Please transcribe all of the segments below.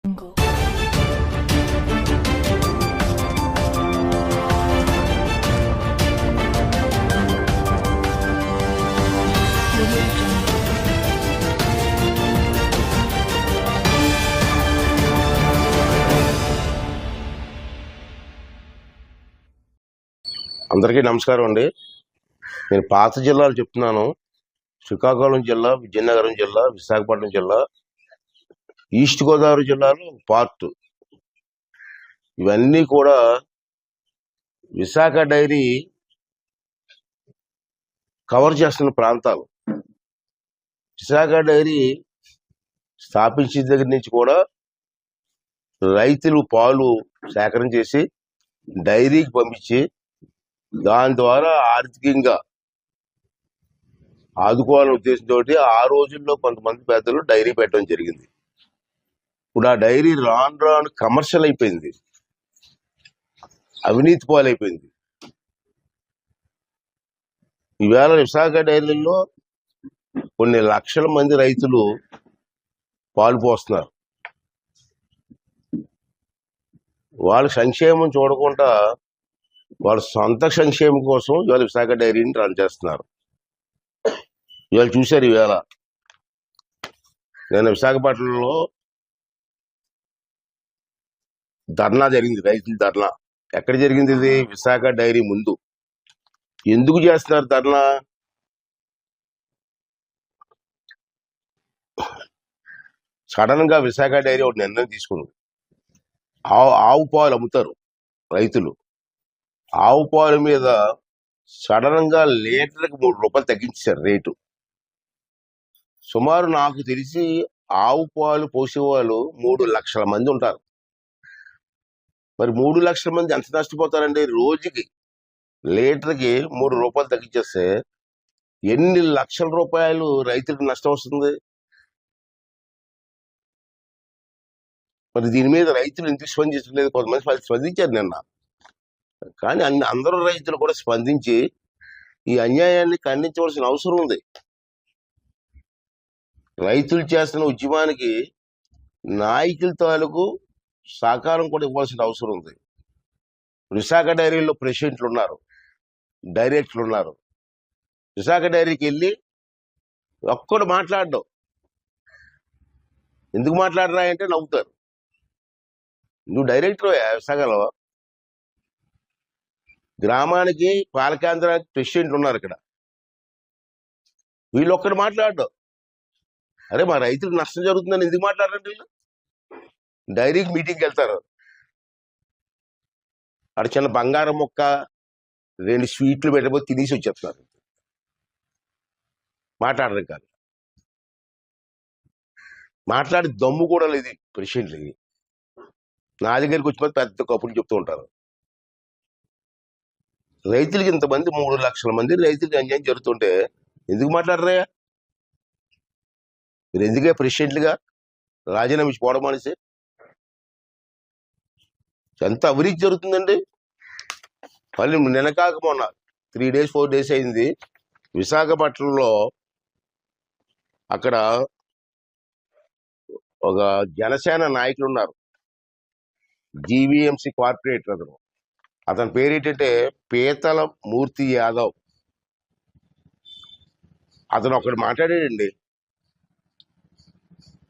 jungle. Audio jungle. అందరికీ నమస్కారం అండి. నేను పాత జిల్లాలు చెప్తున్నాను. శ్రీకాకుళం జిల్లా, విజయనగరం జిల్లా, విశాఖపట్నం జిల్లా, ఈస్ట్ గోదావరి జిల్లాలో పార్ట్. ఇవన్నీ కూడా విశాఖ డైరీ కవర్ చేస్తున్న ప్రాంతాలు. విశాఖ డైరీ స్థాపించిన దగ్గర నుంచి కూడా రైతులు పాలు సేకరణ చేసి డైరీకి పంపించి దాని ద్వారా ఆర్థికంగా ఆదుకోవాలనే ఉద్దేశంతో ఆ రోజుల్లో కొంతమంది పెద్దలు డైరీ పెట్టడం జరిగింది. ఇప్పుడు ఆ డైరీ రాను రాను కమర్షియల్ అయిపోయింది, అవినీతి పాలైపోయింది. ఈవేళ విశాఖ డైరీలో కొన్ని లక్షల మంది రైతులు పాలు పోస్తున్నారు. వాళ్ళ సంక్షేమం చూడకుండా వాళ్ళ సొంత సంక్షేమం కోసం ఇవాళ విశాఖ డైరీని రన్ చేస్తున్నారు. ఇవాళ చూశారు, ఈవేళ నేను విశాఖపట్నంలో ధర్నా జరిగింది, రైతుల ధర్నా. ఎక్కడ జరిగింది ఇది? విశాఖ డైరీ ముందు. ఎందుకు చేస్తున్నారు ధర్నా? సడన్ గా విశాఖ డైరీ ఒక నిర్ణయం తీసుకుంది. ఆవు పాలు అమ్ముతారు రైతులు. ఆవు పాలు మీద సడన్ గా లీటర్కి 3 రూపాయలు తగ్గించారు రేటు. సుమారు నాకు తెలిసి ఆవు పాలు పోసేవాళ్ళు 3 లక్షల మంది ఉంటారు. మరి 3 లక్షల మంది ఎంత నష్టపోతారండి? రోజుకి లీటర్కి 3 రూపాయలు తగ్గించేస్తే ఎన్ని లక్షల రూపాయలు రైతులకు నష్టం వస్తుంది? మరి దీని మీద రైతులు ఎందుకు స్పందించలేదు? కొంతమంది స్పందించారు నిన్న, కానీ అందరూ రైతులు కూడా స్పందించి ఈ అన్యాయాన్ని ఖండించవలసిన అవసరం ఉంది. రైతులు చేస్తున్న ఉద్యమానికి నాయకుల తాలూకు సహకారం కూడా ఇవ్వాల్సిన అవసరం ఉంది. విశాఖ డైరీలో ప్రెసిడెంట్లు ఉన్నారు, డైరెక్టర్లు ఉన్నారు. విశాఖ డైరీకి వెళ్ళి ఒక్కడు మాట్లాడడం. ఎందుకు మాట్లాడరా అంటే నవ్వుతారు. నువ్వు డైరెక్టర్ విశాఖలో, గ్రామానికి పాల కేంద్రానికి ప్రెసిడెంట్లు ఉన్నారు ఇక్కడ. వీళ్ళు ఒక్కడు మాట్లాడడం. అరే మా రైతులకు నష్టం జరుగుతుందని ఎందుకు మాట్లాడారంటే వీళ్ళు డైరీకి మీటింగ్కి వెళ్తారు. అక్కడ చిన్న బంగారం మొక్క 2 స్వీట్లు పెట్టబోతే తినేసి వచ్చేస్తున్నారు. మాట్లాడరు కాదు, మాట్లాడి దమ్ము కూడా లేదు ప్రెసిడెంట్లకి. నా దగ్గరికి వచ్చిపోతే పెద్ద కప్పులు చెప్తూ ఉంటారు. రైతులకి ఇంతమంది 3 లక్షల మంది రైతులకి అన్యాయం జరుగుతుంటే ఎందుకు మాట్లాడరా? మీరు ఎందుకే ప్రెసిడెంట్లుగా రాజీనామా ఇచ్చి పోవడం అనేసి? ఎంత అవినీతి జరుగుతుందండి. మళ్ళీ నిన్నకాక మొన్న 3 days 4 days అయింది విశాఖపట్నంలో. అక్కడ ఒక జనసేన నాయకులు ఉన్నారు, జీవీఎంసీ కార్పొరేటర్. అతని పేరు ఏంటంటే పీతల మూర్తి యాదవ్. అతను ఒకడు మాట్లాడాడండి,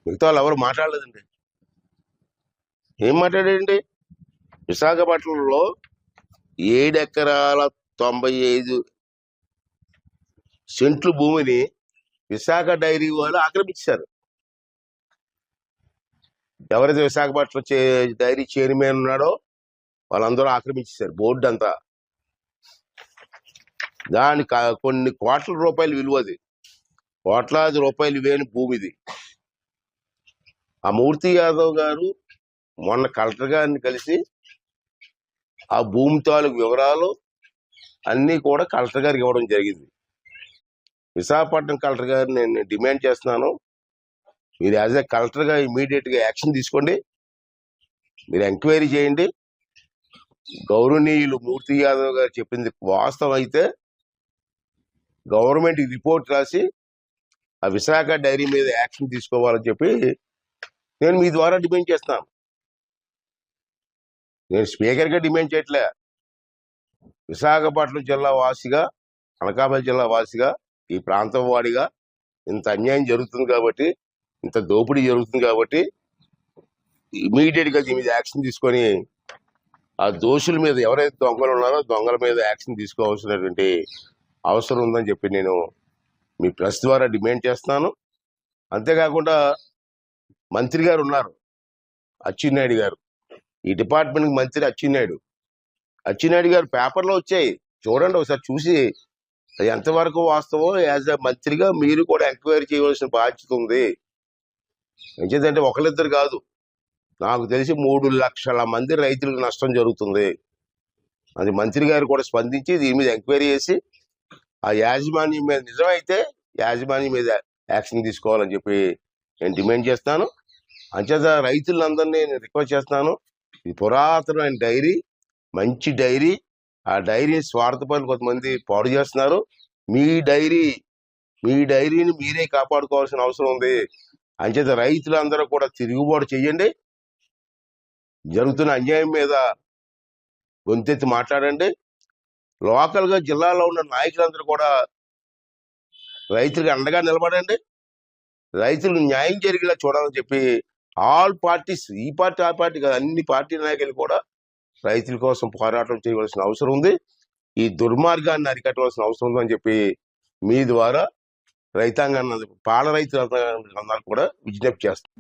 మిగతా వాళ్ళు ఎవరు మాట్లాడలేదండి. ఏం మాట్లాడాడండి? విశాఖపట్నంలో 7 ఎకరాల 95 సెంట్లు భూమిని విశాఖ డైరీ వాళ్ళు ఆక్రమించారు. ఎవరైతే విశాఖపట్నం డైరీ చైర్మన్ ఉన్నాడో వాళ్ళందరూ ఆక్రమించారు బోర్డు అంతా. దాని కొన్ని కోట్ల రూపాయలు విలువది, కోట్లాది రూపాయలు విలువైన భూమి ఇది. ఆ మూర్తి యాదవ్ గారు మొన్న కలెక్టర్ గారిని కలిసి ఆ భూమి తాలూకు వివరాలు అన్నీ కూడా కలెక్టర్ గారికి ఇవ్వడం జరిగింది. విశాఖపట్నం కలెక్టర్ గారిని నేను డిమాండ్ చేస్తున్నాను, మీరు యాజ్ ఏ కలెక్టర్గా ఇమీడియట్గా యాక్షన్ తీసుకోండి. మీరు ఎంక్వైరీ చేయండి. గౌరవనీయులు మూర్తి యాదవ్ గారు చెప్పింది వాస్తవం అయితే గవర్నమెంట్కి రిపోర్ట్ రాసి ఆ విశాఖ డైరీ మీద యాక్షన్ తీసుకోవాలని చెప్పి నేను మీ ద్వారా డిమాండ్ చేస్తాను. నేను స్పీకర్గా డిమాండ్ చేయట్లే. విశాఖపట్నం జిల్లా వాసిగా, అనకాపల్లి జిల్లా వాసిగా, ఈ ప్రాంతం వాడిగా ఇంత అన్యాయం జరుగుతుంది కాబట్టి, ఇంత దోపిడీ జరుగుతుంది కాబట్టి ఇమీడియట్ గా దీని మీద యాక్షన్ తీసుకొని ఆ దోషుల మీద, ఎవరైతే దొంగలు ఉన్నారో దొంగల మీద యాక్షన్ తీసుకోవాల్సినటువంటి అవసరం ఉందని చెప్పి నేను మీ ప్రెస్ ద్వారా డిమాండ్ చేస్తున్నాను. అంతేకాకుండా మంత్రి గారు ఉన్నారు, అచ్చెన్నాయుడు గారు, ఈ డిపార్ట్మెంట్ మంత్రి అచ్చెన్నాయుడు గారు పేపర్లో వచ్చాయి, చూడండి ఒకసారి, చూసి అది ఎంతవరకు వాస్తవం. యాజ్ ఎ మంత్రిగా మీరు కూడా ఎంక్వైరీ చేయవలసిన బాధ్యత ఉంది. ఎందుకంటే ఒకరిద్దరు కాదు, నాకు తెలిసి 3 లక్షల మంది రైతులకు నష్టం జరుగుతుంది. అది మంత్రి గారు కూడా స్పందించి దీని మీద ఎంక్వైరీ చేసి ఆ యాజమాన్యం మీద, నిజమైతే యాజమాన్యం మీద యాక్షన్ తీసుకోవాలని చెప్పి నేను డిమాండ్ చేస్తాను. అంచేత రైతులందరినీ నేను రిక్వెస్ట్ చేస్తాను, ఇది పురాతనమైన డైరీ, మంచి డైరీ. ఆ డైరీ స్వార్థపరులు కొంతమంది పాడు చేస్తున్నారు. మీ డైరీని మీరే కాపాడుకోవాల్సిన అవసరం ఉంది. అంచేత రైతులందరూ కూడా తిరుగుబాటు చెయ్యండి, జరుగుతున్న అన్యాయం మీద గొంతెత్తి మాట్లాడండి. లోకల్ గా జిల్లాలో ఉన్న నాయకులందరూ కూడా రైతులకు అండగా నిలబడండి, రైతులకు న్యాయం జరిగేలా చూడాలని చెప్పి ఆల్ పార్టీస్, ఈ పార్టీ ఆ పార్టీ కాదు, అన్ని పార్టీ నాయకులు కూడా రైతుల కోసం పోరాటం చేయవలసిన అవసరం ఉంది. ఈ దుర్మార్గాన్ని అరికట్టవలసిన అవసరం ఉందని చెప్పి మీ ద్వారా రైతాంగాన్ని, పాల రైతులందరూ కూడా విజ్ఞప్తి చేస్తాను.